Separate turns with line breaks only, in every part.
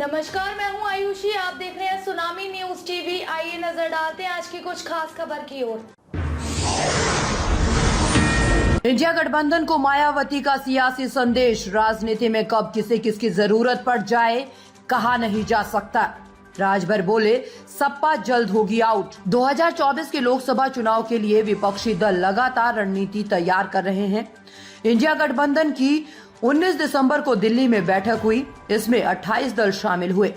नमस्कार, मैं हूं आयुषी। आप देख रहे हैं सुनामी न्यूज टीवी। आइए नजर डालते हैं आज की कुछ खास खबर की ओर।
इंडिया गठबंधन को मायावती का सियासी संदेश। राजनीति में कब किसे किसकी जरूरत पड़ जाए कहा नहीं जा सकता। राजभर बोले सपा जल्द होगी आउट। 2024 के लोकसभा चुनाव के लिए विपक्षी दल लगातार रणनीति तैयार कर रहे हैं। इंडिया गठबंधन की 19 दिसंबर को दिल्ली में बैठक हुई। इसमें 28 दल शामिल हुए।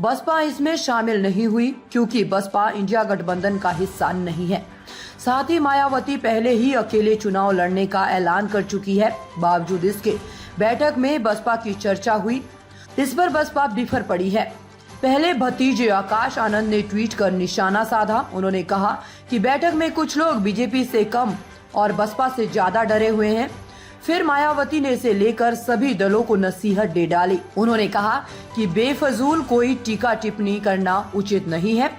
बसपा इसमें शामिल नहीं हुई क्योंकि बसपा इंडिया गठबंधन का हिस्सा नहीं है। साथ ही मायावती पहले ही अकेले चुनाव लड़ने का ऐलान कर चुकी है। बावजूद इसके बैठक में बसपा की चर्चा हुई। इस पर बसपा बिफर पड़ी है। पहले भतीजे आकाश आनंद ने ट्वीट कर निशाना साधा। उन्होंने कहा कि बैठक में कुछ लोग बीजेपी से कम और बसपा से ज्यादा डरे हुए हैं। फिर मायावती ने इसे लेकर सभी दलों को नसीहत दे डाली। उन्होंने कहा कि बेफजूल कोई टीका टिप्पणी करना उचित नहीं है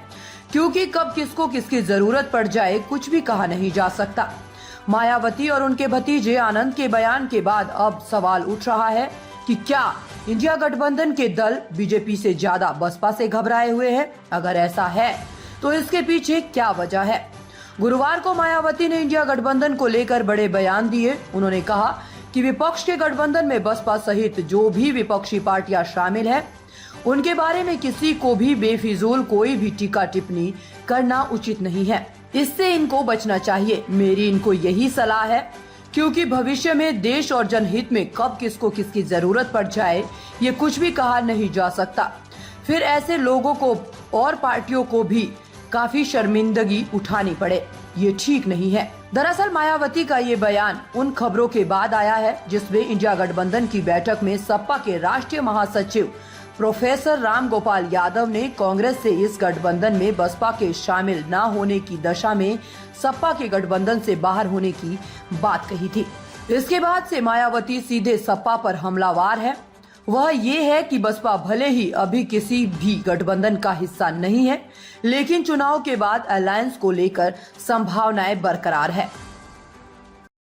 क्योंकि कब किसको किसकी जरूरत पड़ जाए कुछ भी कहा नहीं जा सकता। मायावती और उनके भतीजे आनंद के बयान के बाद अब सवाल उठ रहा है कि क्या इंडिया गठबंधन के दल बीजेपी से ज्यादा बसपा से घबराए हुए हैं? अगर ऐसा है तो इसके पीछे क्या वजह है? गुरुवार को मायावती ने इंडिया गठबंधन को लेकर बड़े बयान दिए। उन्होंने कहा कि विपक्ष के गठबंधन में बसपा सहित जो भी विपक्षी पार्टियां शामिल है उनके बारे में किसी को भी बेफिजूल कोई भी टीका टिप्पणी करना उचित नहीं है। इससे इनको बचना चाहिए। मेरी इनको यही सलाह है क्योंकि भविष्य में देश और जनहित में कब किसको किसकी जरूरत पड़ जाए ये कुछ भी कहा नहीं जा सकता। फिर ऐसे लोगों को और पार्टियों को भी काफी शर्मिंदगी उठानी पड़े, ये ठीक नहीं है। दरअसल मायावती का ये बयान उन खबरों के बाद आया है जिसमें इंडिया गठबंधन की बैठक में सपा के राष्ट्रीय महासचिव प्रोफेसर राम गोपाल यादव ने कांग्रेस से इस गठबंधन में बसपा के शामिल न होने की दशा में सपा के गठबंधन से बाहर होने की बात कही थी। इसके बाद से मायावती सीधे सपा पर हमलावार है। वह ये है कि बसपा भले ही अभी किसी भी गठबंधन का हिस्सा नहीं है, लेकिन चुनाव के बाद अलायंस को लेकर संभावनाएं बरकरार है।